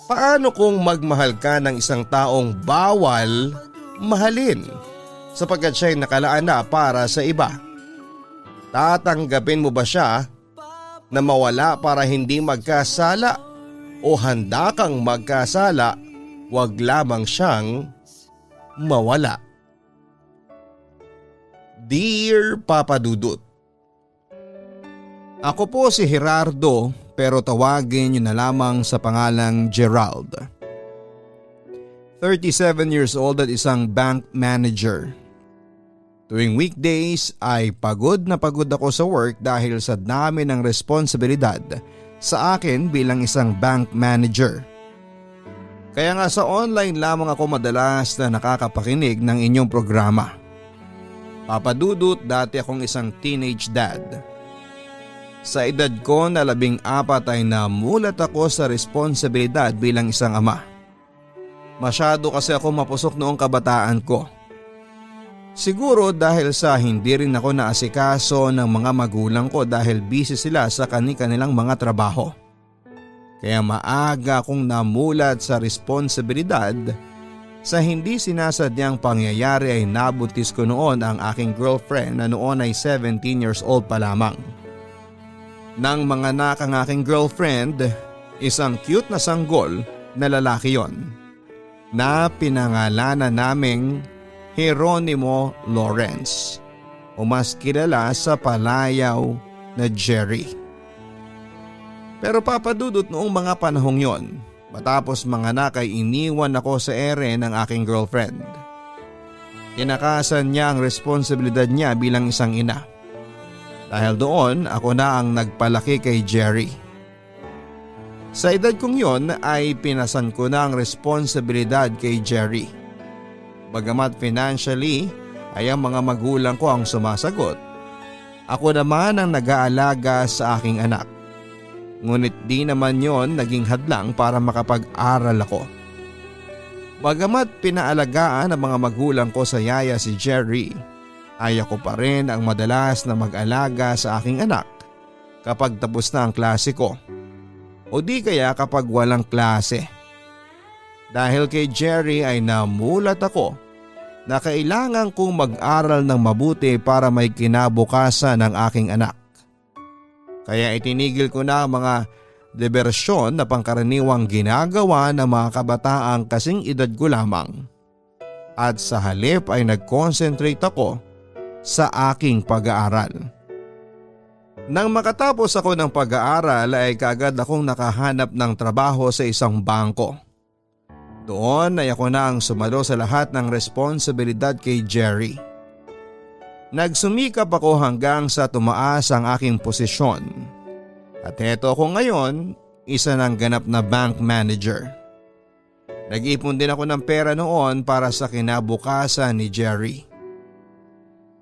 Paano kung magmahal ka ng isang taong bawal mahalin sapagkat siya'y nakalaan na para sa iba? Tatanggapin mo ba siya na mawala para hindi magkasala o handa kang magkasala, wag lamang siyang mawala? Dear Papa Dudut, ako po si Gerardo pero tawagin niyo na lamang sa pangalang Gerald. 37 years old at isang bank manager. Tuwing weekdays ay pagod na pagod ako sa work dahil sa dami ng responsibilidad sa akin bilang isang bank manager. Kaya nga sa online lamang ako madalas na nakakapakinig ng inyong programa. Papa Dudut, dati akong isang teenage dad. Sa edad ko na 14 ay namulat ako sa responsibilidad bilang isang ama. Masyado kasi ako mapusok noong kabataan ko. Siguro dahil sa hindi rin ako naasikaso ng mga magulang ko dahil busy sila sa kanilang mga trabaho. Kaya maaga akong namulat sa responsibilidad. Sa hindi sinasadyang pangyayari ay nabuntis ko noon ang aking girlfriend na noon ay 17 years old pa lamang. Nang manganak ang aking girlfriend, isang cute na sanggol na lalaki yon, na pinangalanan naming Jeronimo Lawrence o mas kilala sa palayaw na Jerry. Pero Papa Dudut, noong mga panahong yon, matapos manganak ay iniwan ako sa ere ng aking girlfriend. Tinakasan niya ang responsibilidad niya bilang isang ina. Dahil doon ako na ang nagpalaki kay Jerry. Sa edad kong yon ay pinasan ko na ang responsibilidad kay Jerry. Bagamat financially ay ang mga magulang ko ang sumasagot, ako naman ang nag-aalaga sa aking anak. Ngunit di naman yon naging hadlang para makapag-aral ako. Bagamat pinaalagaan ng mga magulang ko sa yaya si Jerry, ay ako pa rin ang madalas na mag-alaga sa aking anak kapag tapos na ang klase ko o di kaya kapag walang klase. Dahil kay Jerry ay namulat ako na kailangan kong mag-aral ng mabuti para may kinabukasan ng aking anak. Kaya itinigil ko na ang mga diversyon na pangkaraniwang ginagawa ng mga kabataang kasing edad ko lamang. At sa halip ay nag-concentrate ako sa aking pag-aaral. Nang makatapos ako ng pag-aaral ay kaagad akong nakahanap ng trabaho sa isang bangko. Doon ay ako na ang sumalo sa lahat ng responsibilidad kay Jerry. Nagsumikap ako hanggang sa tumaas ang aking posisyon. At heto ako ngayon, isa ng ganap na bank manager. Nag-ipon din ako ng pera noon para sa kinabukasan ni Jerry.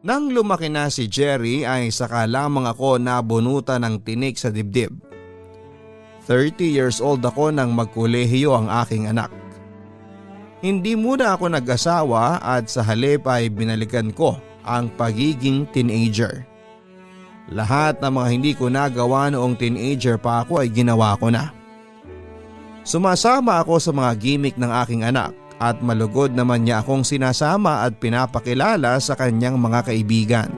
Nang lumaki na si Jerry ay saka lamang ako nabunutan ng tinik sa dibdib. 30 years old ako nang magkolehiyo ang aking anak. Hindi muna ako nag-asawa at sa halip ay binalikan ko ang pagiging teenager. Lahat ng mga hindi ko nagawa noong teenager pa ako ay ginawa ko na. Sumasama ako sa mga gimmick ng aking anak. At malugod naman niya akong sinasama at pinapakilala sa kanyang mga kaibigan.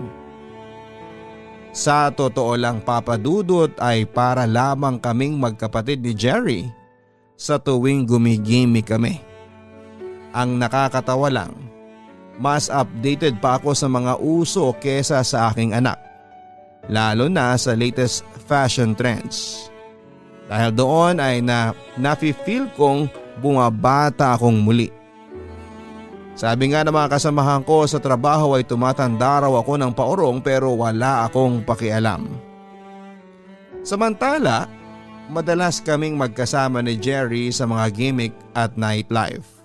Sa totoo lang Papa Dudut ay para lamang kaming magkapatid ni Jerry sa tuwing gumigimi kami. Ang nakakatawa lang, mas updated pa ako sa mga uso kesa sa aking anak. Lalo na sa latest fashion trends. Dahil doon ay nafe-feel kong bumabata akong muli. Sabi nga ng mga kasamahan ko sa trabaho ay tumatanda raw ako ng paorong pero wala akong pakialam. Samantala, madalas kaming magkasama ni Jerry sa mga gimmick at nightlife.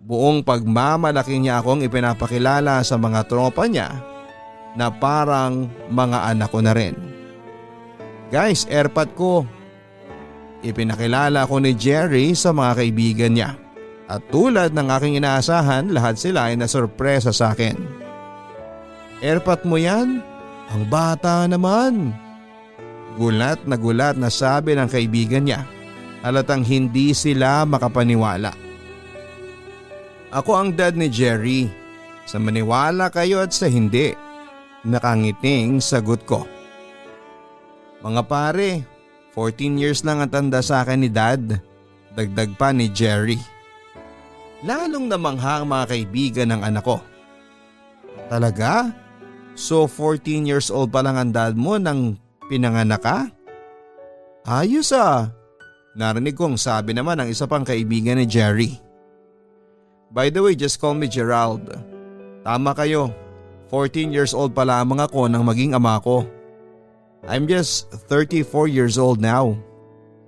Buong pagmamalaki niya akong ipinapakilala sa mga tropa niya na parang mga anak ko na rin. Guys, airpot ko. Ipinakilala ko ni Jerry sa mga kaibigan niya at tulad ng aking inaasahan lahat sila ay nasurpresa sa akin. Airpot mo yan? Ang bata naman. Gulat na sabi ng kaibigan niya Halatang hindi sila makapaniwala. Ako ang dad ni Jerry. Sa maniwala kayo at sa hindi. Nakangiting sagot ko. Mga pare, 14 years lang ang tanda sa akin ni dad. Dagdag pa ni Jerry. Lalong namangha ang mga kaibigan ng anak ko. Talaga? So 14 years old pa lang ang dad mo nang pinanganak ka? Ayos ah. Narinig kong sabi naman ng isa pang kaibigan ni Jerry. By the way, just call me Gerald. Tama kayo, 14 years old pa lamang ako nang maging ama ko. I'm just 34 years old now.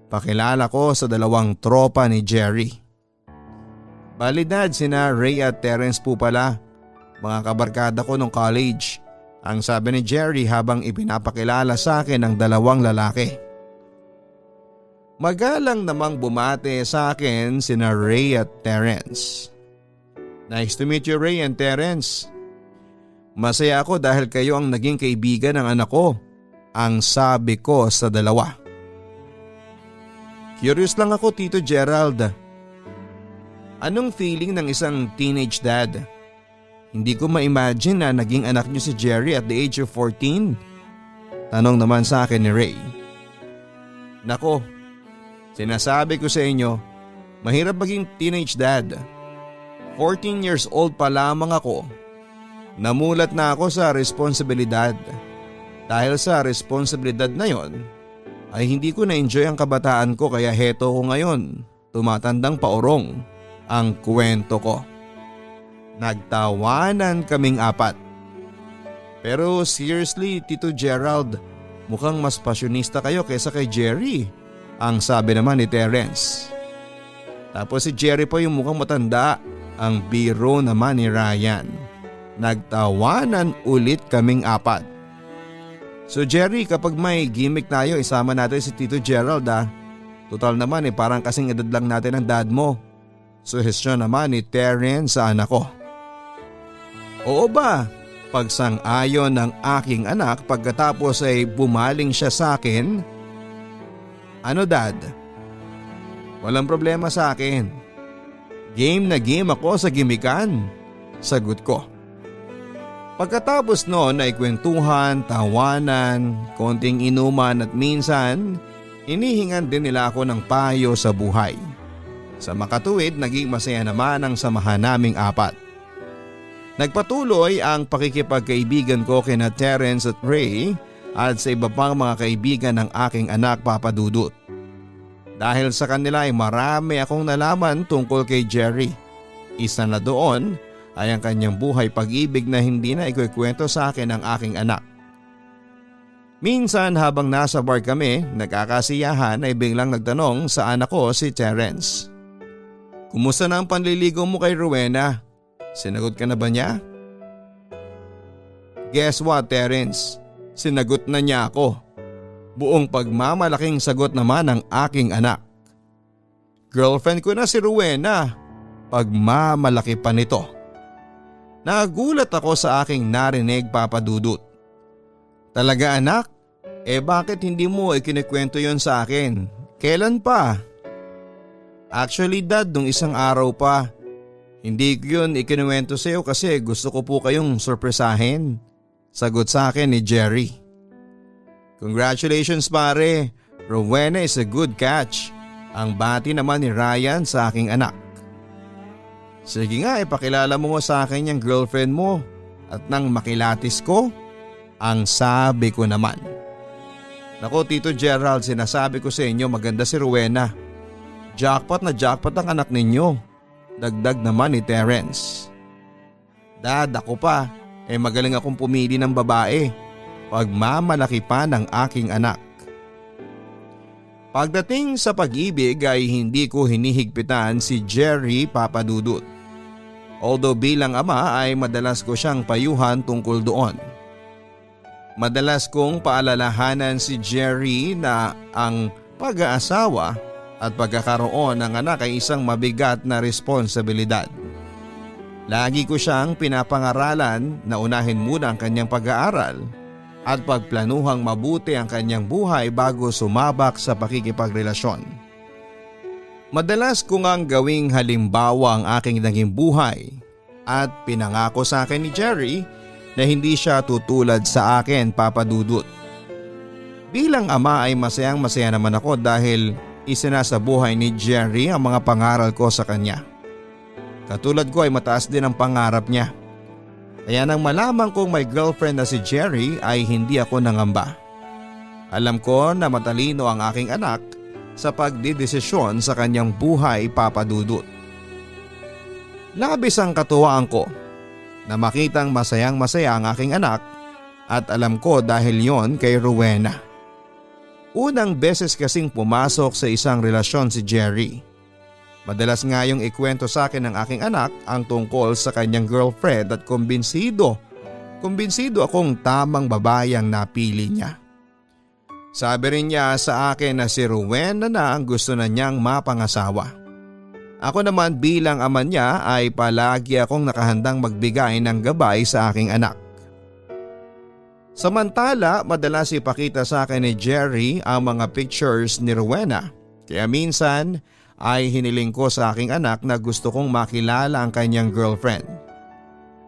Pakilala ko sa dalawang tropa ni Jerry. Bali dad, sina Ray at Terence po pala. Mga kabarkada ko nung college. Ang sabi ni Jerry habang ipinapakilala sa akin ang dalawang lalaki. Magalang namang bumate sa akin sina Ray at Terence. Nice to meet you, Ray and Terence. Masaya ako dahil kayo ang naging kaibigan ng anak ko. Ang sabi ko sa dalawa. Curious lang ako, Tito Gerald. Anong feeling ng isang teenage dad? Hindi ko ma-imagine na naging anak niyo si Jerry at the age of 14. Tanong naman sa akin ni Ray. Nako, sinasabi ko sa inyo, mahirap maging teenage dad. 14 years old pa lamang ako. Namulat na ako sa responsibilidad. Dahil sa responsibilidad na yon, ay hindi ko na-enjoy ang kabataan ko kaya heto ko ngayon, tumatandang paorong ang kwento ko. Nagtawanan kaming apat. Pero seriously, Tito Gerald, mukhang mas pasyonista kayo kaysa kay Jerry, ang sabi naman ni Terence. Tapos si Jerry pa yung mukhang matanda, ang biro naman ni Ryan. Nagtawanan ulit kaming apat. So Jerry, kapag may gimmick tayo, isama natin si Tito Gerald ah. Total naman parang kasing edad lang natin ang dad mo. Suhestyon naman ni Terence sa anak ko. Oo ba? Pagsang-ayon ng aking anak pagkatapos ay bumaling siya sa akin. Ano dad? Walang problema sa akin. Game na game ako sa gimikan. Sagot ko. Pagkatapos noon ay kwentuhan, tawanan, konting inuman at minsan inihingan din nila ako ng payo sa buhay. Sa makatuwid, naging masaya naman ang samahan naming apat. Nagpatuloy ang pakikipagkaibigan ko kina Terence at Ray at sa iba pang mga kaibigan ng aking anak Papa Dudut. Dahil sa kanila ay marami akong nalaman tungkol kay Jerry. Isa na doon ay ang kanyang buhay pag-ibig na hindi na ikukwento sa akin ng aking anak. Minsan habang nasa bar kami, nagkakasiyahan ay biglang nagtanong sa anak ko si Terence. Kumusta na ang panliligaw mo kay Rowena? Sinagot ka na ba niya? Guess what, Terence? Sinagot na niya ako. Buong pagmamalaking sagot naman ng aking anak. Girlfriend ko na si Rowena. Pagmamalaki pa nito. Nagulat ako sa aking narinig, Papa Dudut. Talaga anak? Bakit hindi mo ikinikwento yon sa akin? Kailan pa? Actually dad, nung isang araw pa. Hindi ko yun ikinuwento sa iyo kasi gusto ko po kayong surpresahin. Sagot sa akin ni Jerry. Congratulations pare, Rowena is a good catch. Ang bati naman ni Ryan sa aking anak. Sige nga, ipakilala mo sa akin yung girlfriend mo at nang makilatis ko, ang sabi ko naman. Nako Tito Gerald, sinasabi ko sa inyo maganda si Rowena. Jackpot na jackpot ang anak ninyo. Dagdag naman ni Terence. Dad, ako pa, magaling akong pumili ng babae. Pagmamalaki pa ng aking anak. Pagdating sa pag-ibig ay hindi ko hinihigpitan si Jerry Papa Dudut. Although bilang ama ay madalas ko siyang payuhan tungkol doon. Madalas kong paalalahanan si Jerry na ang pag-aasawa at pagkakaroon ng anak ay isang mabigat na responsibilidad. Lagi ko siyang pinapangaralan na unahin muna ang kanyang pag-aaral at pagplanuhang mabuti ang kanyang buhay bago sumabak sa pakikipagrelasyon. Madalas ko ngang gawing halimbawa ang aking naging buhay at pinangako sa akin ni Jerry na hindi siya tutulad sa akin, Papa Dudut. Bilang ama ay masayang-masaya naman ako dahil isinasabuhay ni Jerry ang mga pangaral ko sa kanya. Katulad ko ay mataas din ang pangarap niya. Kaya nang malaman kong may girlfriend na si Jerry ay hindi ako nangamba. Alam ko na matalino ang aking anak sa pagdidesisyon sa kanyang buhay, Papa Dudut. Labis ang katuwaan ko na makitang masayang-masaya ang aking anak at alam ko dahil yon kay Rowena. Unang beses kasing pumasok sa isang relasyon si Jerry. Madalas nga yung ikwento sa akin ng aking anak ang tungkol sa kanyang girlfriend at kumbinsido akong tamang babae ang napili niya. Sabi rin niya sa akin na si Rowena na ang gusto na niyang mapangasawa. Ako naman bilang ama niya ay palagi akong nakahandang magbigay ng gabay sa aking anak. Samantala, madalas ipakita sa akin ni Jerry ang mga pictures ni Rowena. Kaya minsan ay hiniling ko sa aking anak na gusto kong makilala ang kanyang girlfriend.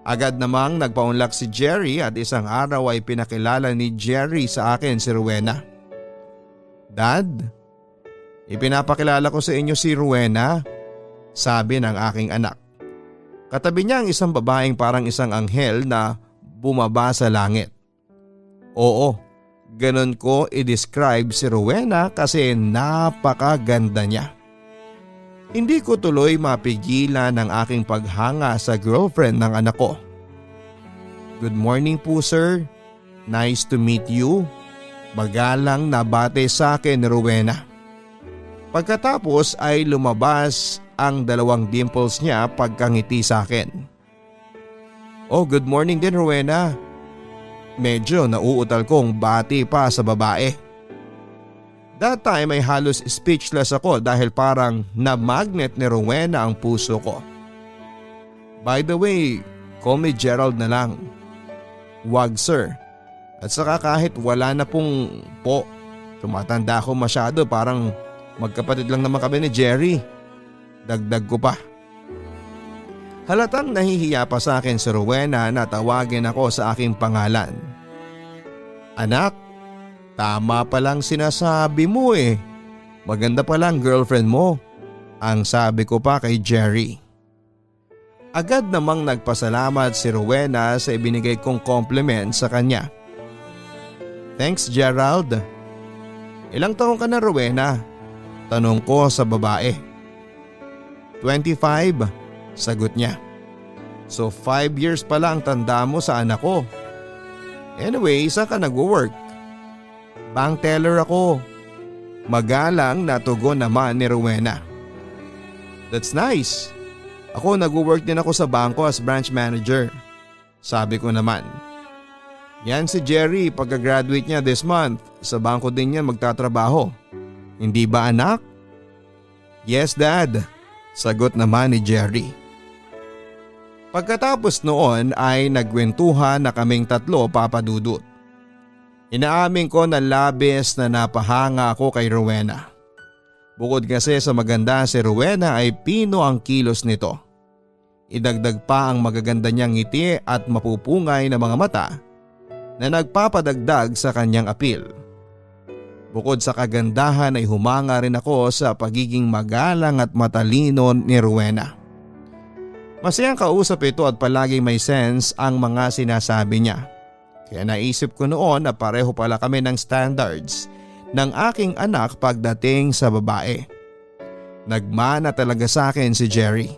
Agad namang nagpaunlak si Jerry at isang araw ay pinakilala ni Jerry sa akin si Rowena. Dad, ipinapakilala ko sa inyo si Rowena, sabi ng aking anak. Katabi niya ang isang babaeng parang isang anghel na bumaba sa langit. Oo, ganun ko i-describe si Rowena kasi napakaganda niya. Hindi ko tuloy mapigilan ang aking paghanga sa girlfriend ng anak ko. Good morning po sir, nice to meet you. Magalang nabate sa akin ni Rowena. Pagkatapos ay lumabas ang dalawang dimples niya pagkangiti sa akin. Oh, good morning din Rowena. Medyo nauutal kong bati pa sa babae. That time ay halos speechless ako dahil parang na-magnet ni Rowena ang puso ko. By the way, call me Gerald na lang. Wag sir. At saka kahit wala na pong po, tumatanda ako masyado, parang magkapatid lang naman kami ni Jerry. Dagdag ko pa. Halatang nahihiya pa sa akin si Rowena na tawagin ako sa aking pangalan. Anak, tama palang sinasabi mo eh. Maganda palang girlfriend mo, ang sabi ko pa kay Jerry. Agad namang nagpasalamat si Rowena sa ibinigay kong compliment sa kanya. Thanks Gerald. Ilang taon ka na Rowena? Tanong ko sa babae. 25, sagot niya. So 5 years pala ang tanda mo sa anak ko. Anyway, saan ka nag-work? Bank teller ako. Magalang na tugon naman ni Rowena. That's nice. Ako nag-work din ako sa bangko as branch manager. Sabi ko naman. Yan si Jerry, pagka-graduate niya this month, sa bangko din yan magtatrabaho. Hindi ba anak? Yes dad, sagot naman ni Jerry. Pagkatapos noon ay nagkwentuhan na kaming tatlo, Papa Dudut. Inaamin ko na labis na napahanga ako kay Rowena. Bukod kasi sa maganda si Rowena ay pino ang kilos nito. Idagdag pa ang magaganda niyang ngiti at mapupungay na mga mata na nagpapadagdag sa kanyang appeal. Bukod sa kagandahan ay humanga rin ako sa pagiging magalang at matalino ni Rowena. Masayang kausap ito at palaging may sense ang mga sinasabi niya. Kaya naisip ko noon na pareho pala kami ng standards ng aking anak pagdating sa babae. Nagmana talaga sa akin si Jerry.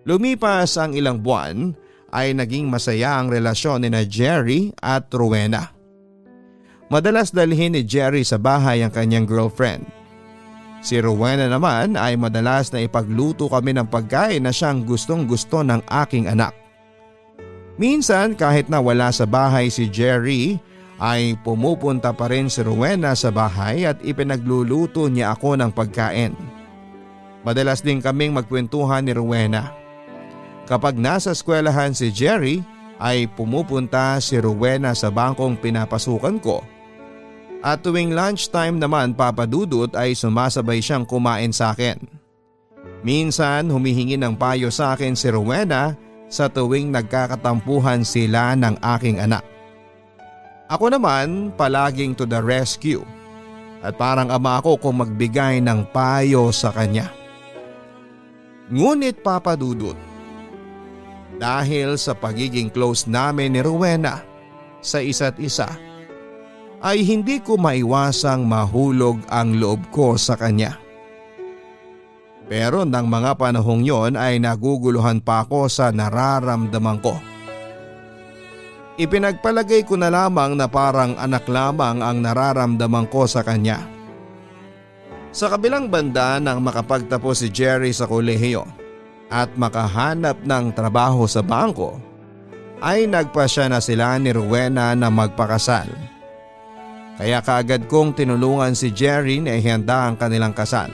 Lumipas ang ilang buwan ay naging masaya ang relasyon ni Jerry at Rowena. Madalas dalhin ni Jerry sa bahay ang kanyang girlfriend. Si Rowena naman ay madalas na ipagluto kami ng pagkain na siyang gustong-gusto ng aking anak. Minsan kahit na wala sa bahay si Jerry ay pumupunta pa rin si Rowena sa bahay at ipinagluluto niya ako ng pagkain. Madalas din kaming magkwentuhan ni Rowena. Kapag nasa eskwelahan si Jerry ay pumupunta si Rowena sa bangkong pinapasukan ko At tuwing lunchtime naman papadudot ay sumasabay siyang kumain sa akin. Minsan humihingi ng payo sa akin si Rowena sa tuwing nagkakatampuhan sila ng aking anak. Ako naman palaging to the rescue at parang ama ako kung magbigay ng payo sa kanya. Ngunit papadudot, dahil sa pagiging close namin ni Rowena sa isa't isa, ay hindi ko maiwasang mahulog ang loob ko sa kanya. Pero nang mga panahong yon ay naguguluhan pa ako sa nararamdaman ko. Ipinagpalagay ko na lamang na parang anak lamang ang nararamdaman ko sa kanya. Sa kabilang banda nang makapagtapos si Jerry sa kolehiyo at makahanap ng trabaho sa bangko, ay nagpasya na sila ni Rowena na magpakasal. Kaya kaagad kong tinulungan si Jerry na ihanda ang kanilang kasal.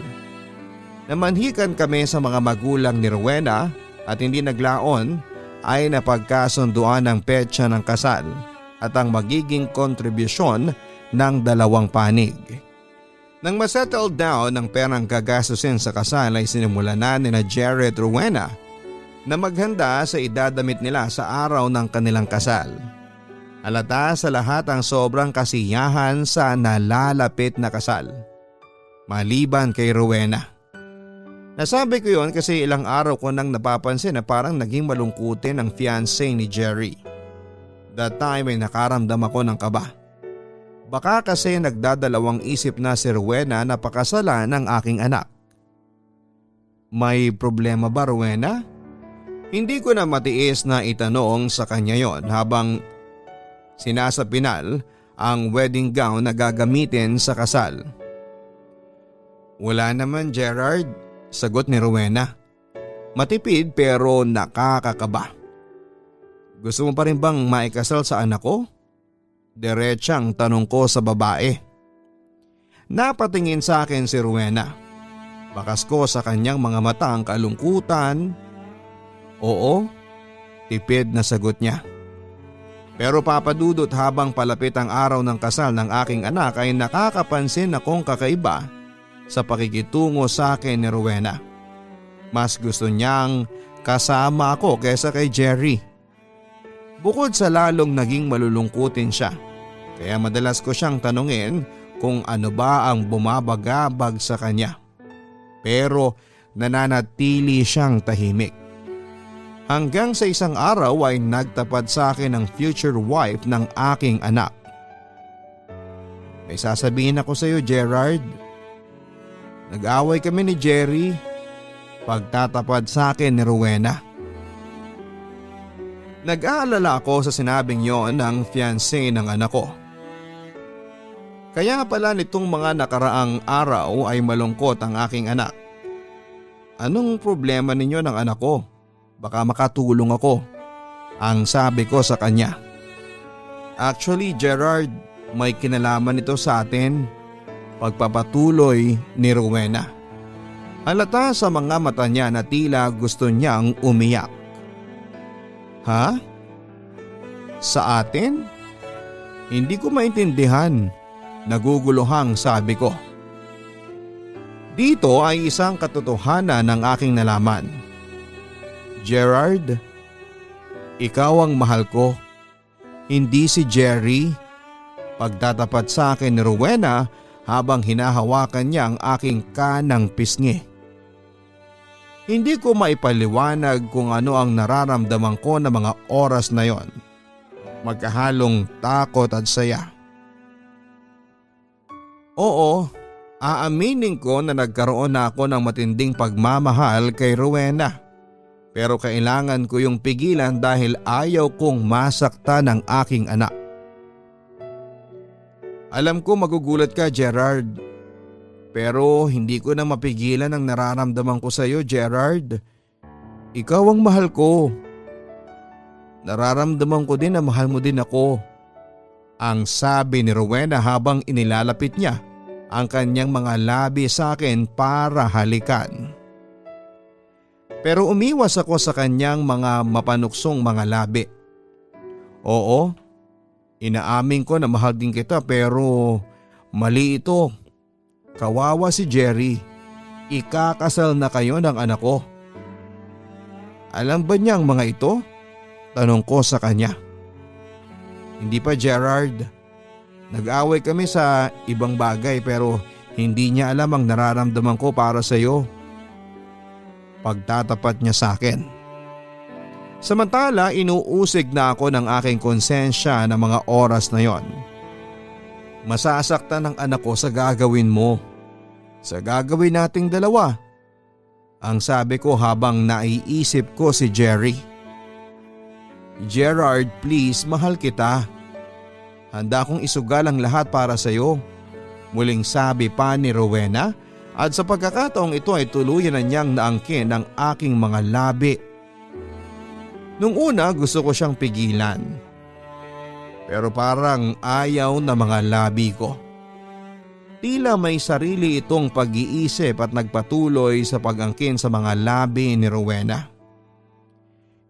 Namanhikan kami sa mga magulang ni Rowena at hindi naglaon ay napagkasunduan ang petsa ng kasal at ang magiging kontribusyon ng dalawang panig. Nang masettle down ang perang gagastusin sa kasal ay sinimulan na nina Jerry at Rowena na maghanda sa idadamit nila sa araw ng kanilang kasal. Halata sa lahat ang sobrang kasiyahan sa nalalapit na kasal, maliban kay Rowena. Nasabi ko yon kasi ilang araw ko nang napapansin na parang naging malungkutin ang fiancé ni Jerry. That time ay nakaramdam ako ng kaba. Baka kasi nagdadalawang isip na si Rowena na pakasalan ng aking anak. May problema ba, Rowena? Hindi ko na matiis na itanong sa kanya yon habang sinasapinal ang wedding gown na gagamitin sa kasal. Wala naman, Gerard. Sagot ni Rowena. Matipid pero nakakakaba. Gusto mo pa rin bang maikasal sa anak ko? Diretsang tanong ko sa babae. Napatingin sa akin si Rowena. Bakas ko sa kanyang mga mata ang kalungkutan. Oo, tipid na sagot niya. Pero papadudot habang palapit ang araw ng kasal ng aking anak ay nakakapansin akong kakaiba sa pakikitungo sa akin ni Rowena. Mas gusto niyang kasama ako kaysa kay Jerry. Bukod sa lalong naging malulungkutin siya, kaya madalas ko siyang tanungin kung ano ba ang bumabagabag sa kanya. Pero nananatili siyang tahimik. Hanggang sa isang araw ay nagtapat sa akin ang future wife ng aking anak. May sasabihin ako sa iyo, Gerard. Nag-away kami ni Jerry pagtatapad sa akin ni Rowena. Nag-aalala ako sa sinabing yon ng fiancé ng anak ko. Kaya pala nitong mga nakaraang araw ay malungkot ang aking anak. Anong problema ninyo ng anak ko? Baka makatulong ako, ang sabi ko sa kanya. Actually, Gerard, may kinalaman ito sa atin. Pagpapatuloy ni Rowena. Halata sa mga mata niya na tila gusto niyang umiyak. Ha? Sa atin? Hindi ko maintindihan. Naguguluhang sabi ko. Dito ay isang katotohanan ng aking nalaman. Gerard, ikaw ang mahal ko. Hindi si Jerry. Pagtatapat sa akin ni Rowena habang hinahawakan niya ang aking kanang pisngi. Hindi ko maipaliwanag kung ano ang nararamdaman ko na mga oras na yon. Magkahalong takot at saya. Oo, aaminin ko na nagkaroon na ako ng matinding pagmamahal kay Rowena. Pero kailangan ko yung pigilan dahil ayaw kong masaktan ang aking anak. Alam ko magugulat ka, Gerard. Pero hindi ko na mapigilan ang nararamdaman ko sa iyo, Gerard. Ikaw ang mahal ko. Nararamdaman ko din na mahal mo din ako. Ang sabi ni Rowena habang inilalapit niya ang kanyang mga labi sa akin para halikan. Pero umiwas ako sa kanyang mga mapanuksong mga labi. Oo, inaamin ko na mahal din kita pero Mali ito. Kawawa si Jerry. Ikakasal na kayo ng anak ko. Alam ba niya ang mga ito? Tanong ko sa kanya. Hindi pa, Gerard. Nag-away kami sa ibang bagay pero hindi niya alam ang nararamdaman ko para sa iyo. Pagtatapat niya sa akin. Samantala, inuusig na ako ng aking konsensya ng mga oras na yon. Masasaktan ng anak ko sa gagawin mo. Sa gagawin nating dalawa. Ang sabi ko habang naiisip ko si Jerry. Gerard, please, mahal kita. Handa kong isugal ang lahat para sa iyo. Muling sabi pa ni Rowena at sa pagkakataong ito ay tuluyan na niyang naangkin ang aking mga labi. Nung una gusto ko siyang pigilan. Pero parang ayaw na mga labi ko. Tila may sarili itong pag-iisip at nagpatuloy sa pag-angkin sa mga labi ni Rowena.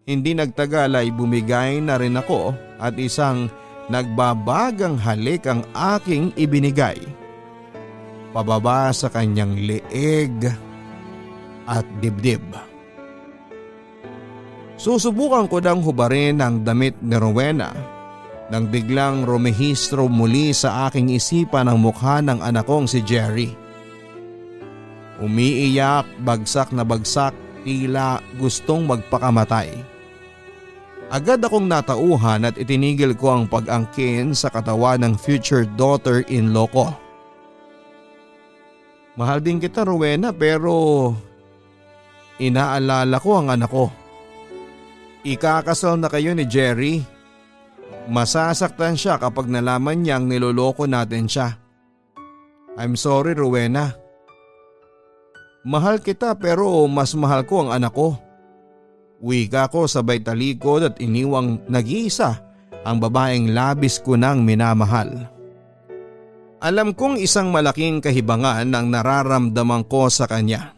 Hindi nagtagal ay bumigay na rin ako at isang nagbabagang halik ang aking ibinigay. Pababa sa kanyang leeg at dibdib. Susubukan ko nang hubarin ang damit ni Rowena nang biglang rumehistro muli sa aking isipan ang mukha ng anak kong si Jerry. Umiiyak, bagsak na bagsak, tila gustong magpakamatay. Agad akong natauhan at itinigil ko ang pag-angkin sa katawan ng future daughter-in-law ko. Mahal din kita, Rowena, pero inaalala ko ang anak ko. Ikakasal na kayo ni Jerry. Masasaktan siya kapag nalaman niyang niloloko natin siya. I'm sorry, Rowena. Mahal kita pero mas mahal ko ang anak ko. Wika ko sabay talikod at iniwang nag-iisa ang babaeng labis ko nang minamahal. Alam kong isang malaking kahibangan ang nararamdaman ko sa kanya.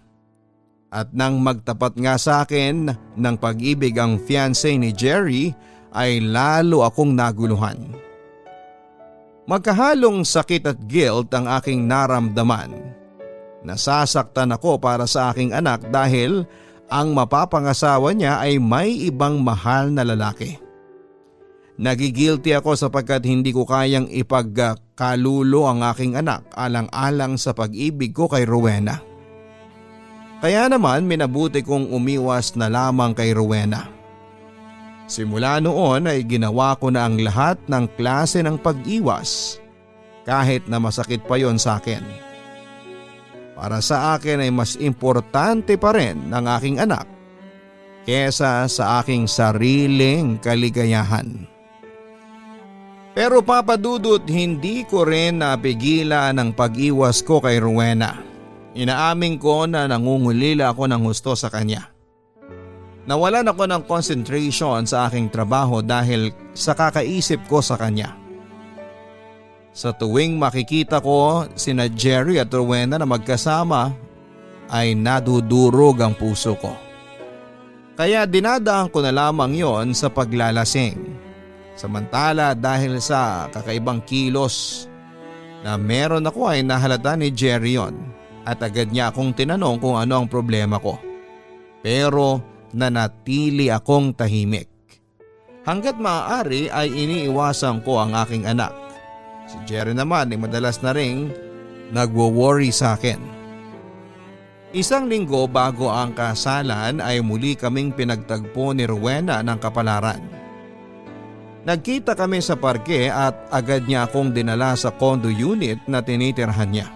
At nang magtapat nga sa akin ng pag-ibig ang fiancé ni Jerry ay lalo akong naguluhan. Magkahalong sakit at guilt ang aking naramdaman. Nasasaktan ako para sa aking anak dahil ang mapapangasawa niya ay may ibang mahal na lalaki. Nagigilty ako sapagkat hindi ko kayang ipagkalulo ang aking anak alang-alang sa pag-ibig ko kay Rowena. Kaya naman minabuti kong umiwas na lamang kay Rowena. Simula noon ay ginawa ko na ang lahat ng klase ng pag-iwas kahit na masakit pa yon sa akin. Para sa akin ay mas importante pa rin ang aking anak kesa sa aking sariling kaligayahan. Pero Papa Dudut, hindi ko rin napigilan ang pag-iwas ko kay Rowena. Inaamin ko na nangungulila ako ng husto sa kanya. Nawalan ako ng concentration sa aking trabaho dahil sa kakaisip ko sa kanya. Sa tuwing makikita ko sina Jerry at Rowena na magkasama ay nadudurog ang puso ko. Kaya dinadaan ko na lamang yon sa paglalasing. Samantala dahil sa kakaibang kilos na meron ako ay nahalata ni Jerry yon. At agad niya akong tinanong kung ano ang problema ko. Pero nanatili akong tahimik. Hanggat maaari ay iniiwasan ko ang aking anak. Si Jerry naman ay madalas na ring nagwo-worry sa akin. Isang linggo bago ang kasalan ay muli kaming pinagtagpo ni Rowena ng kapalaran. Nagkita kami sa parke at agad niya akong dinala sa condo unit na tinitirhan niya.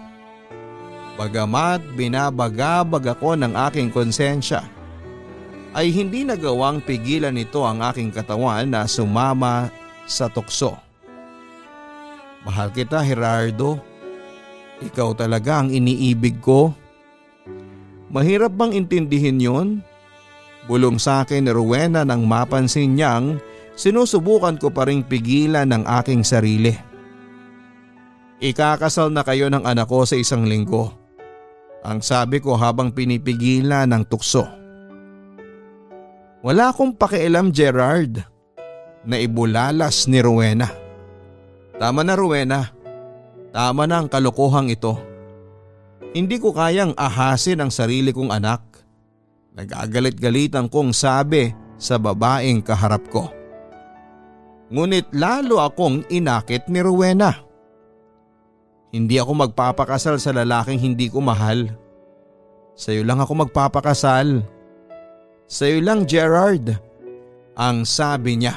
Bagamat binabagabag ako ng aking konsensya, ay hindi nagawang pigilan nito ang aking katawan na sumama sa tukso. Mahal kita, Gerardo. Ikaw talaga ang iniibig ko. Mahirap bang intindihin yon? Bulong sa akin ni Rowena nang mapansin niyang sinusubukan ko pa ring pigilan ng aking sarili. Ikakasal na kayo ng anak ko sa isang linggo. Ang sabi ko habang pinipigilan ng tukso. Wala akong pakialam, Gerard, na ibulalas ni Rowena. Tama na, Rowena. Tama na ang kalokohang ito. Hindi ko kayang ahasin ang sarili kong anak. Nagagalit-galitan kong sabi sa babaeng kaharap ko. Ngunit lalo akong inakit ni Rowena. Hindi ako magpapakasal sa lalaking hindi ko mahal. Sa'yo lang ako magpapakasal. Sa'yo lang, Gerard, ang sabi niya.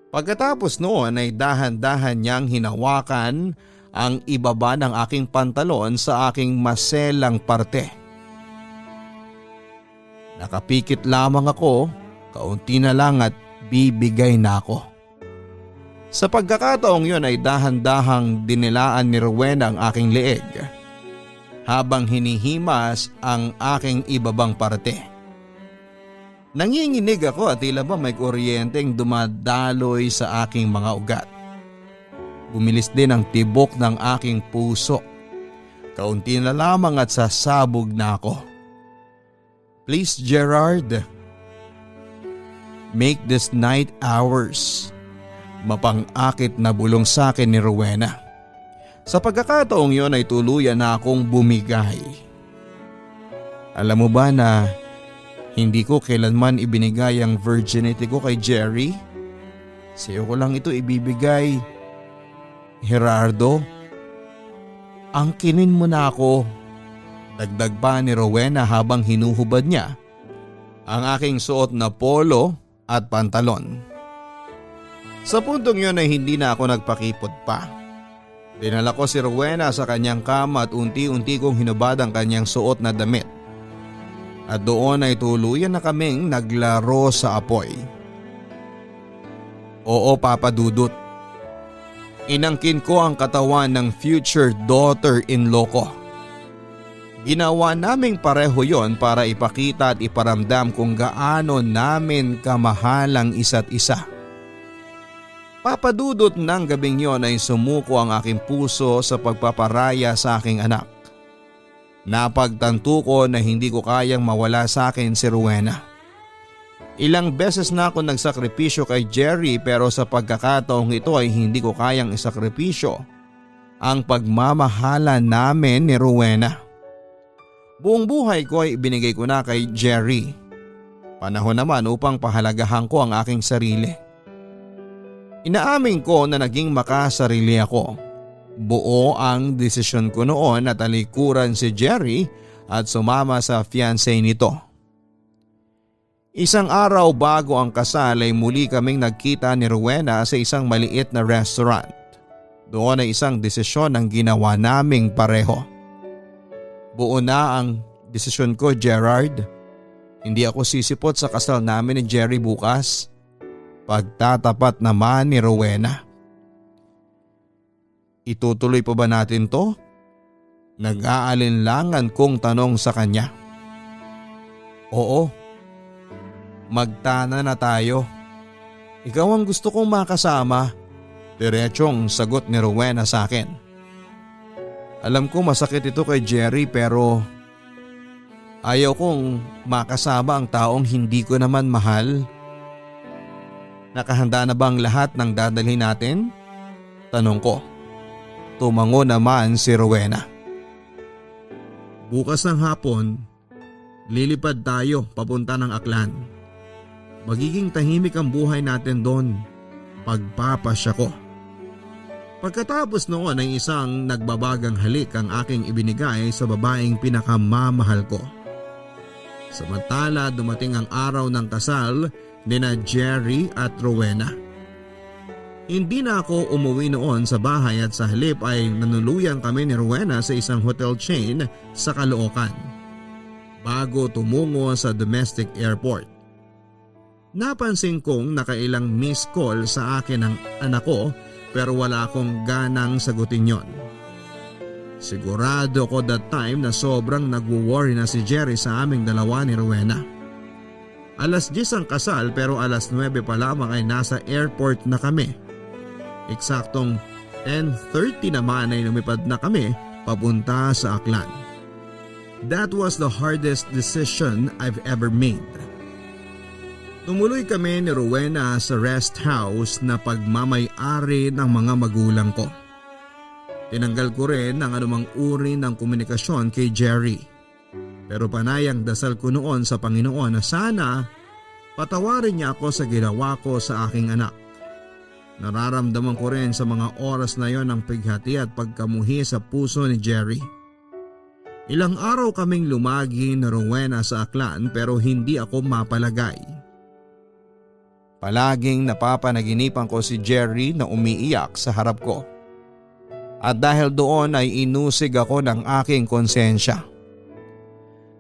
Pagkatapos noon ay dahan-dahan niyang hinawakan ang ibaba ng aking pantalon sa aking maselang parte. Nakapikit lamang ako, kaunti na lang at bibigay na ako. Sa pagkakataong yun ay dahan-dahang dinilaan ni Rowena ang aking leeg habang hinihimas ang aking ibabang parte. Nanginginig ako at tila ba may kuryenteng dumadaloy sa aking mga ugat. Bumilis din ang tibok ng aking puso. Kaunti na lamang at sasabog na ako. Please, Gerard, make this night ours. Mapang-akit na bulong sa akin ni Rowena. Sa pagkakataong yon ay tuluyan na akong bumigay. Alam mo ba na hindi ko kailanman ibinigay ang virginity ko kay Jerry? Sa'yo ko lang ito ibibigay. Gerardo, angkinin mo na ako. Dagdag pa ni Rowena habang hinuhubad niya ang aking suot na polo at pantalon. Sa puntong yun ay hindi na ako nagpakipot pa. Dinala ko si Rowena sa kanyang kama at unti-unti kong hinubad ang kanyang suot na damit. At doon ay tuluyan na kaming naglaro sa apoy. Oo, Papa Dudut. Inangkin ko ang katawan ng future daughter-in-law ko. Ginawa naming pareho yon para ipakita at iparamdam kung gaano namin kamahal ang isa't isa. Papa Dudut, ng gabing yon ay sumuko ang aking puso sa pagpaparaya sa aking anak. Napagtanto ko na hindi ko kayang mawala sa akin si Rowena. Ilang beses na ako nagsakripisyo kay Jerry pero sa pagkakataong ito ay hindi ko kayang isakripisyo ang pagmamahala namin ni Rowena. Buong buhay ko ay ibinigay ko na kay Jerry. Panahon naman upang pahalagahan ko ang aking sarili. Inaamin ko na naging makasarili ako. Buo ang desisyon ko noon na talikuran si Jerry at sumama sa fiancé nito. Isang araw bago ang kasal ay muli kaming nagkita ni Rowena sa isang maliit na restaurant. Doon ay isang desisyon ang ginawa naming pareho. Buo na ang desisyon ko, Gerard. Hindi ako sisipot sa kasal namin ni Jerry bukas. Pagtatapat naman ni Rowena. Itutuloy pa ba natin to? Nag-aalinlangan kong tanong sa kanya. Oo. Magtana na tayo. Ikaw ang gusto kong makasama. Diretsong sagot ni Rowena sa akin. Alam ko masakit ito kay Jerry pero ayaw kong makasama ang taong hindi ko naman mahal. Nakahanda na bang lahat ng dadalhin natin? Tanong ko. Tumango naman si Rowena. Bukas ng hapon, lilipad tayo papunta ng Aklan. Magiging tahimik ang buhay natin doon. Pagpapasya ko. Pagkatapos noon ay isang nagbabagang halik ang aking ibinigay sa babaeng pinakamamahal ko. Samantala dumating ang araw ng kasal nina Jerry at Rowena. Hindi na ako umuwi noon sa bahay at sa halip ay nanuluyan kami ni Rowena sa isang hotel chain sa Caloocan bago tumungo sa domestic airport. Napansin kong nakailang missed call sa akin ng anak ko pero wala akong ganang sagutin yon. Sigurado ko that time na sobrang nagwo-worry na si Jerry sa aming dalawa ni Rowena. 10:00 ang kasal pero 9:00 pa lamang ay nasa airport na kami. Eksaktong 10:30 naman ay lumipad na kami papunta sa Aklan. That was the hardest decision I've ever made. Tumuloy kami ni Rowena sa rest house na pagmamay-ari ng mga magulang ko. Tinanggal ko rin ang anumang uri ng komunikasyon kay Jerry. Pero panayang dasal ko noon sa Panginoon na sana patawarin niya ako sa ginawa ko sa aking anak. Nararamdaman ko rin sa mga oras na yon ang pighati at pagkamuhi sa puso ni Jerry. Ilang araw kaming lumagi na Rowena sa Aklan pero hindi ako mapalagay. Palaging napapanaginipan ko si Jerry na umiiyak sa harap ko. At dahil doon ay inusig ako ng aking konsensya.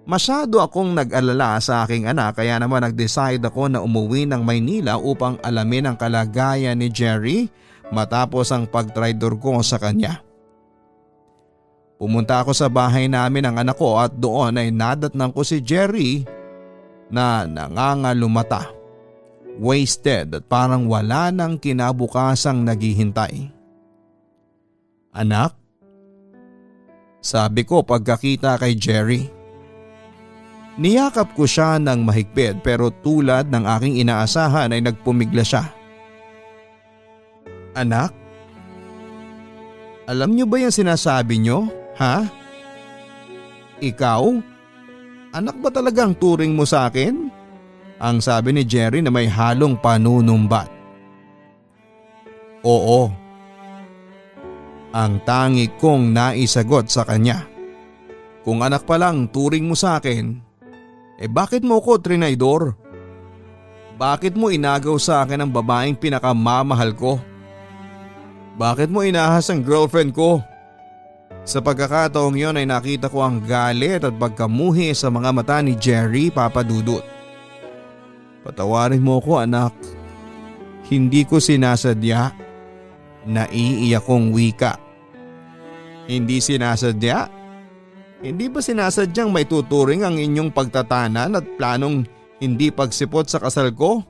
Masyado akong nag-alala sa aking anak kaya naman nag-decide ako na umuwi ng Maynila upang alamin ang kalagayan ni Jerry matapos ang pagtraidor ko sa kanya. Pumunta ako sa bahay namin ng anak ko at doon ay nadatnan ko si Jerry na nangangalumata, wasted at parang wala nang kinabukasang naghihintay. "Anak?" sabi ko pagkakita kay Jerry. Niyakap ko siya ng mahigpit pero tulad ng aking inaasahan ay nagpumigla siya. "Anak? Alam niyo ba yung sinasabi niyo, ha? Ikaw? Anak ba talagang turing mo sa akin?" ang sabi ni Jerry na may halong panunumbat. "Oo." ang tangi kong naisagot sa kanya. "Kung anak pa lang turing mo sa akin, bakit mo ko trinaydor? Bakit mo inagaw sa akin ang babaeng pinakamamahal ko? Bakit mo inahas ang girlfriend ko?" Sa pagkakataong yon ay nakita ko ang galit at pagkamuhi sa mga mata ni Jerry, Papa Dudut. "Patawarin mo ko, anak. Hindi ko sinasadya." Naiiyak kong wika. "Hindi sinasadya? Hindi ba sinasadyang may tuturing ang inyong pagtatanan at planong hindi pagsipot sa kasal ko?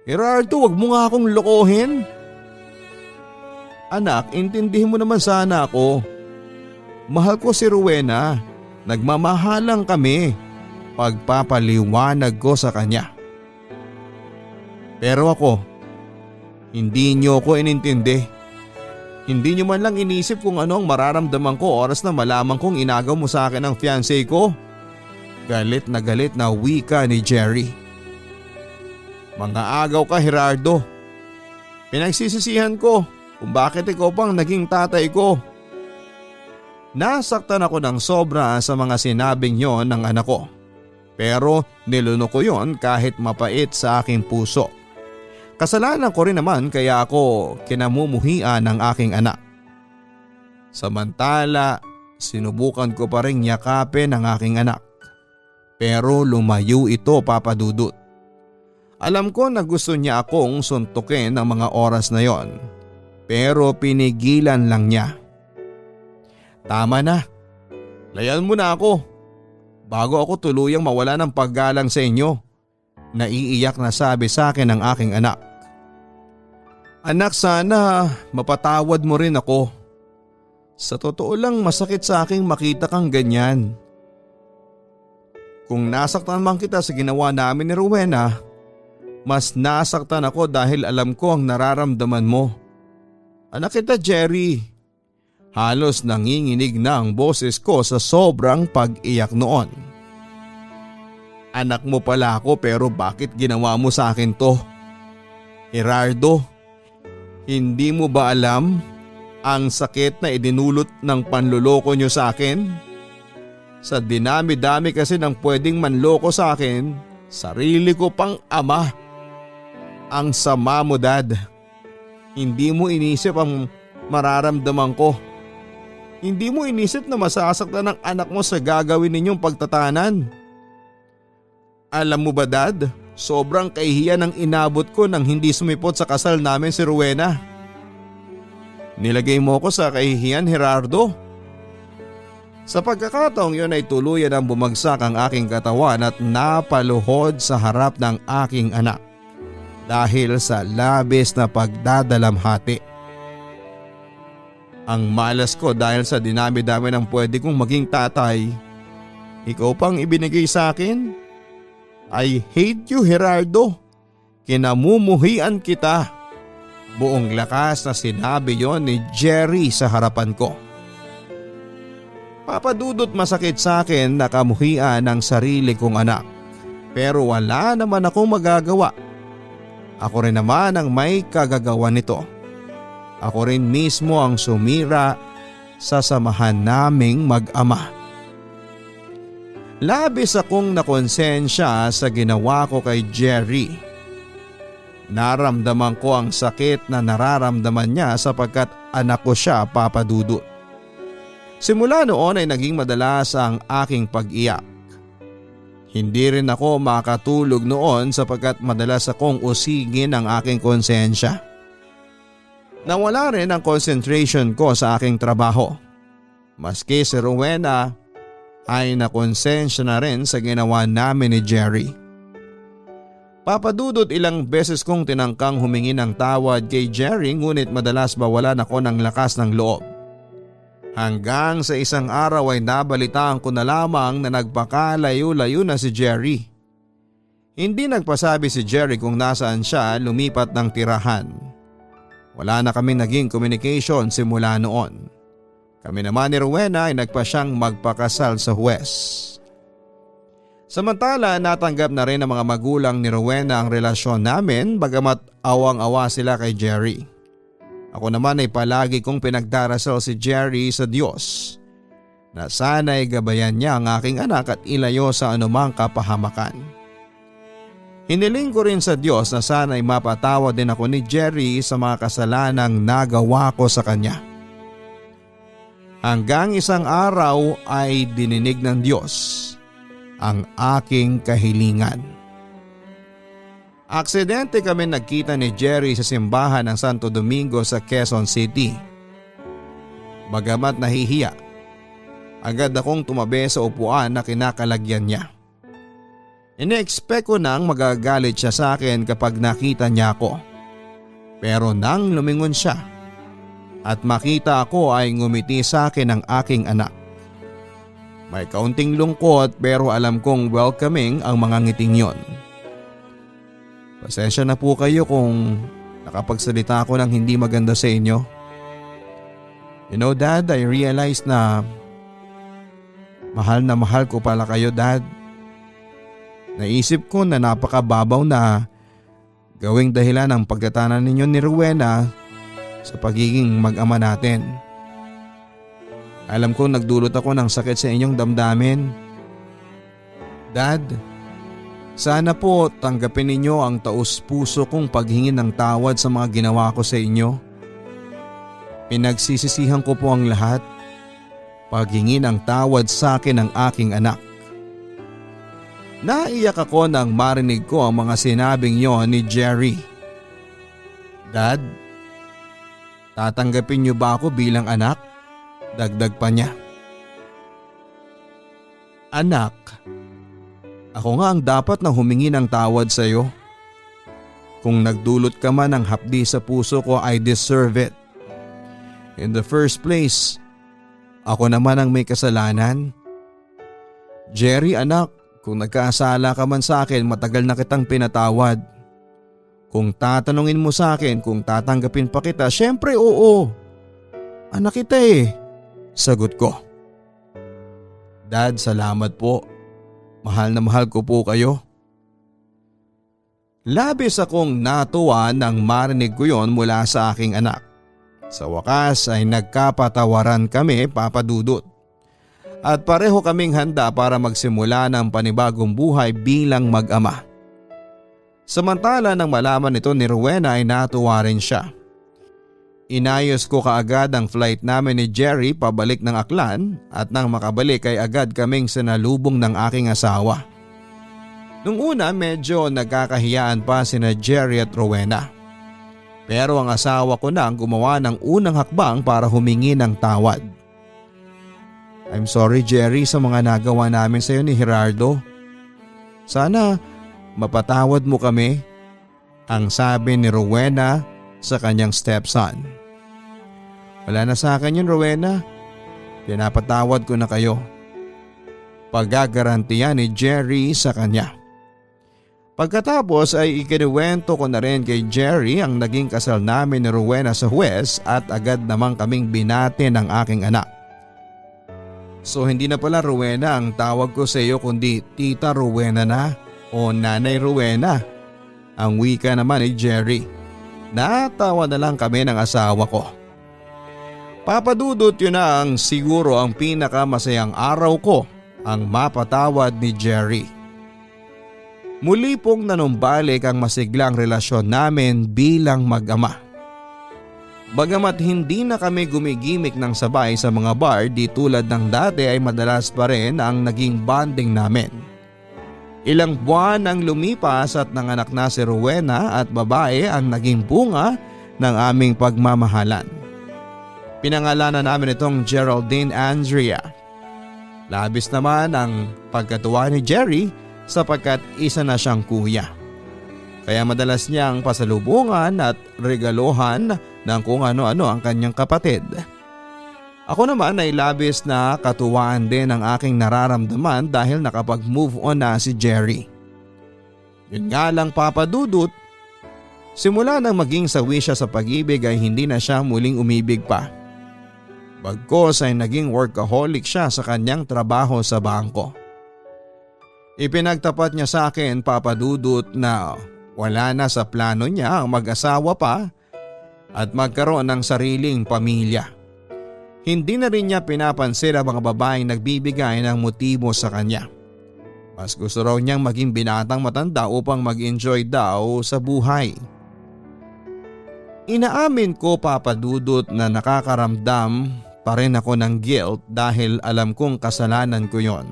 Gerardo, wag mo nga akong lokohin. Anak, intindihin mo naman sana ako. Mahal ko si Rowena. Nagmamahalang kami." Pagpapaliwanag ko sa kanya. "Pero ako, hindi niyo ko inintindi. Hindi niyo man lang inisip kung ano ang mararamdaman ko oras na malaman kong inagaw mo sa akin ang fiancé ko." Galit na wika ni Jerry. "Mga agaw ka, Gerardo. Pinagsisisihan ko kung bakit ikaw pang naging tatay ko." Nasaktan ako ng sobra sa mga sinabing yon ng anak ko. Pero nilunok ko yon kahit mapait sa aking puso. Kasalanan ko rin naman kaya ako kinamumuhian ng aking anak. Samantala, sinubukan ko pa rin yakapin ang aking anak. Pero lumayo ito, Papa Dudut. Alam ko na gusto niya akong suntukin ng mga oras na yon. Pero pinigilan lang niya. "Tama na. Layan mo na ako. Bago ako tuluyang mawala ng paggalang sa inyo." Naiiyak na sabi sa akin ng aking anak. "Anak, sana mapatawad mo rin ako. Sa totoo lang masakit sa aking makita kang ganyan. Kung nasaktan man kita sa ginawa namin ni Rowena, mas nasaktan ako dahil alam ko ang nararamdaman mo. Anak kita, Jerry." Halos nanginginig na ang boses ko sa sobrang pag-iyak noon. "Anak mo pala ako pero bakit ginawa mo sa akin to? Gerardo, hindi mo ba alam ang sakit na idinulot ng panloloko nyo sa akin? Sa dinami-dami kasi ng pwedeng manloko sa akin, sarili ko pang ama. Ang sama mo, Dad. Hindi mo inisip ang mararamdaman ko. Hindi mo inisip na masasaktan ng anak mo sa gagawin ninyong pagtatanan. Alam mo ba, Dad, sobrang kahihiyan ang inabot ko nang hindi sumipot sa kasal namin si Rowena. Nilagay mo ko sa kahihiyan, Gerardo." Sa pagkakataong yun ay tuluyan ang bumagsak ang aking katawan at napaluhod sa harap ng aking anak dahil sa labis na pagdadalamhati. Ang malas ko dahil sa dinami-dami ng pwede kong maging tatay. Ikaw pang ibinigay sa akin? I hate you, Gerardo. Kinamumuhian kita. Buong lakas na sinabi yon ni Jerry sa harapan ko. Papadudot masakit sa akin na kamuhian ng sarili kong anak, pero wala naman akong magagawa. Ako rin naman ang may kagagawa nito. Ako rin mismo ang sumira sa samahan naming mag-ama. Labis akong nakonsensya sa ginawa ko kay Jerry. Naramdaman ko ang sakit na nararamdaman niya sapagkat anak ko siya, Papa Dudut. Simula noon ay naging madalas ang aking pag-iyak. Hindi rin ako makatulog noon sapagkat madalas akong usigin ang aking konsensya. Nawala rin ang concentration ko sa aking trabaho. Maski si Rowena ay nakonsensya na rin sa ginawa namin ni Jerry. Papadudot ilang beses kong tinangkang humingi ng tawad kay Jerry ngunit madalas bawalan ako ng lakas ng loob. Hanggang sa isang araw ay nabalitaan ko na lamang na nagpakalayo-layo na si Jerry. Hindi nagpasabi si Jerry kung nasaan siya lumipat ng tirahan. Wala na kaming naging communication simula noon. Kami naman ni Rowena ay nagpa siyang magpakasal sa huwes. Samantala natanggap na rin ng mga magulang ni Rowena ang relasyon namin bagamat awang-awa sila kay Jerry. Ako naman ay palagi kong pinagdarasal si Jerry sa Diyos na sana'y gabayan niya ang aking anak at ilayo sa anumang kapahamakan. Hiniling ko rin sa Diyos na sana'y mapatawad din ako ni Jerry sa mga kasalanang nagawa ko sa kanya. Hanggang isang araw ay dininig ng Diyos ang aking kahilingan. Aksidente kami nagkita ni Jerry sa simbahan ng Santo Domingo sa Quezon City. Bagamat nahihiya, agad akong tumabi sa upuan na kinakalagyan niya. Ine-expect ko nang magagalit siya sa akin kapag nakita niya ako. Pero nang lumingon siya at makita ako ay ngumiti sa akin ang aking anak. May kaunting lungkot pero alam kong welcoming ang mga ngiting yon. Pasensya na po kayo kung nakapagsalita ako ng hindi maganda sa inyo. You know Dad, I realized na mahal ko pala kayo Dad. Naisip ko na napakababaw na gawing dahilan ng pagtatanan ninyo ni Rowena sa pagiging mag-ama natin. Alam ko nagdulot ako ng sakit sa inyong damdamin. Dad, sana po tanggapin ninyo ang taus-puso kong paghingi ng tawad sa mga ginawa ko sa inyo. Pinagsisisihan ko po ang lahat. Paghingi ng tawad sa akin ng aking anak. Naiyak ako nang marinig ko ang mga sinabing yon ni Jerry. Dad, tatanggapin niyo ba ako bilang anak? Dagdag pa niya. Anak, ako nga ang dapat na humingi ng tawad sa iyo. Kung nagdulot ka man ng hapdi sa puso ko, I deserve it. In the first place, ako naman ang may kasalanan. Jerry anak, kung nagkasala ka man sa akin, matagal na kitang pinatawad. Kung tatanungin mo sa akin kung tatanggapin pa kita, syempre oo. Anak kita eh. Sagot ko. Dad, salamat po. Mahal na mahal ko po kayo. Labis akong natuwa nang marinig ko yon mula sa aking anak. Sa wakas ay nagkapatawaran kami, Papa Dudut. At pareho kaming handa para magsimula ng panibagong buhay bilang mag-ama. Samantala nang malaman nito ni Rowena ay natuwa rin siya. Inayos ko kaagad ang flight namin ni Jerry pabalik ng Aklan at nang makabalik ay agad kaming sinalubong ng aking asawa. Nung una medyo nagkakahiyaan pa sina Jerry at Rowena. Pero ang asawa ko na ang gumawa ng unang hakbang para humingi ng tawad. I'm sorry Jerry sa mga nagawa namin sa iyo ni Gerardo. Sana mapatawad mo kami, ang sabi ni Rowena sa kanyang stepson. Wala na sa akin yun Rowena, pinapatawad ko na kayo. Pagagarantiya ni Jerry sa kanya. Pagkatapos ay ikinuwento ko na rin kay Jerry ang naging kasal namin ni Rowena sa huwes at agad namang kaming binati ng aking anak. So hindi na pala Rowena ang tawag ko sa iyo kundi Tita Rowena na o Nanay Rowena, ang wika naman ni Jerry. Natawa na lang kami ng asawa ko. Papa Dudut, yun na ang siguro ang pinakamasayang araw ko, ang mapatawad ni Jerry. Muli pong nanumbalik ang masiglang relasyon namin bilang mag-ama. Bagamat hindi na kami gumigimik ng sabay sa mga bar di tulad ng dati ay madalas pa rin ang naging bonding namin. Ilang buwan ang lumipas at nanganak na si Rowena at babae ang naging bunga ng aming pagmamahalan. Pinangalanan namin itong Geraldine Andrea. Labis naman ang pagkatuwa ni Jerry sapagkat isa na siyang kuya. Kaya madalas niyang pasalubungan at regaluhan ng kung ano-ano ang kanyang kapatid. Ako naman ay labis na katuwaan din ang aking nararamdaman dahil nakapag-move on na si Jerry. Yun nga lang Papa Dudut, simula nang maging sawi siya sa pag-ibig ay hindi na siya muling umibig pa. Bagkos ay naging workaholic siya sa kanyang trabaho sa bangko. Ipinagtapat niya sa akin Papa Dudut na wala na sa plano niya ang mag-asawa pa at magkaroon ng sariling pamilya. Hindi na rin niya pinapansin ang mga babaeng nagbibigay ng motibo sa kanya. Mas gusto raw niyang maging binatang matanda upang mag-enjoy daw sa buhay. Inaamin ko Papa Dudut na nakakaramdam pa rin ako ng guilt dahil alam kong kasalanan ko yon.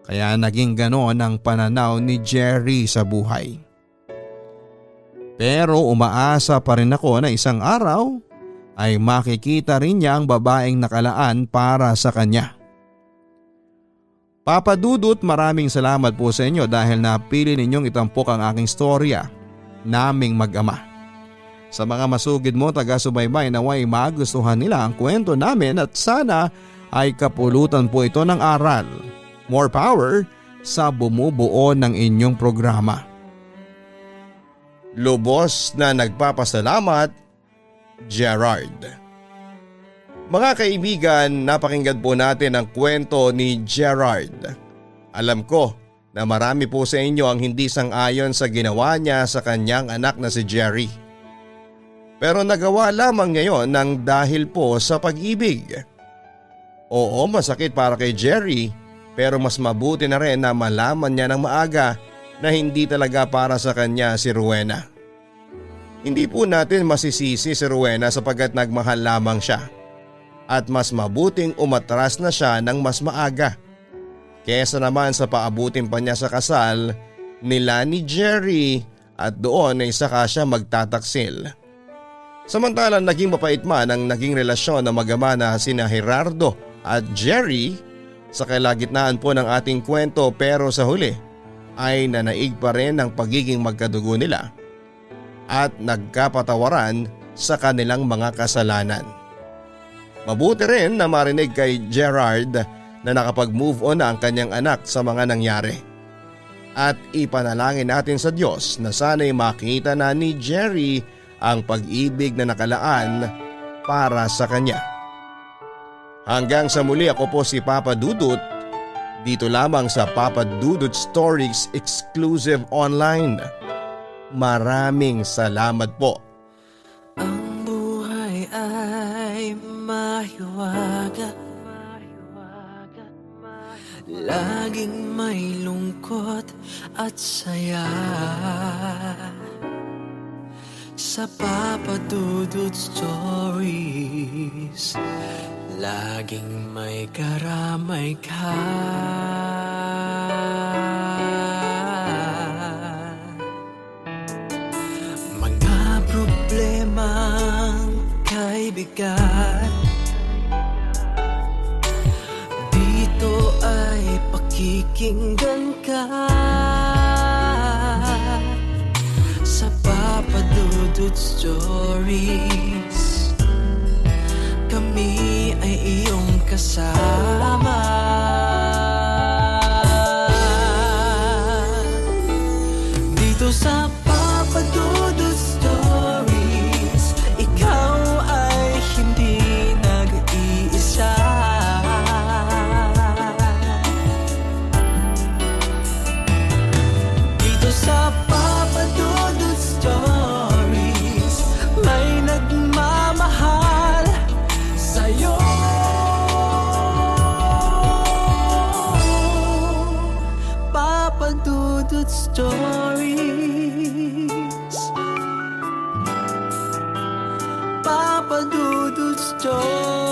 Kaya naging ganon ang pananaw ni Jerry sa buhay. Pero umaasa pa rin ako na isang araw ay makikita rin niya ang babaeng nakalaan para sa kanya. Papa Dudut, maraming salamat po sa inyo dahil napili ninyong itampok ang aking storya naming mag-ama. Sa mga masugid mo taga-subaybay naway magustuhan nila ang kwento namin at sana ay kapulutan po ito ng aral. More power sa bumubuo ng inyong programa. Lubos na nagpapasalamat, Gerard. Mga kaibigan, napakinggan po natin ang kwento ni Gerard. Alam ko na marami po sa inyo ang hindi sang-ayon sa ginawa niya sa kanyang anak na si Jerry. Pero nagawa lamang ngayon ng dahil po sa pag-ibig. Oo, masakit para kay Jerry pero mas mabuti na rin na malaman niya ng maaga na hindi talaga para sa kanya si Rowena. Hindi po natin masisisi si Rowena sapagkat nagmahal lamang siya. At mas mabuting umatras na siya ng mas maaga kesa naman sa paabutin pa niya sa kasal nila ni Jerry at doon ay saka siya magtataksil. Samantalang naging mapait man ang naging relasyon ng mag-ama na sina Gerardo at Jerry sa kalagitnaan po ng ating kwento pero sa huli ay nanaig pa rin ang pagiging magkadugo nila at nagkapatawaran sa kanilang mga kasalanan. Mabuti rin na marinig kay Gerard na nakapag-move on na ang kanyang anak sa mga nangyari. At ipanalangin natin sa Diyos na sana'y makita na ni Jerry ang pag-ibig na nakalaan para sa kanya. Hanggang sa muli, ako po si Papa Dudut, dito lamang sa Papa Dudut Stories Exclusive Online. Maraming salamat po. Ang buhay ay mahiwaga, laging may lungkot at saya. Sa Papa Dudut Stories, laging may karamay ka. Mga problemang kaibigan, dito ay pakikinggan ka. Sa Papa Dudut Stories, kami ay iyong kasama. Papa Dudut Stories.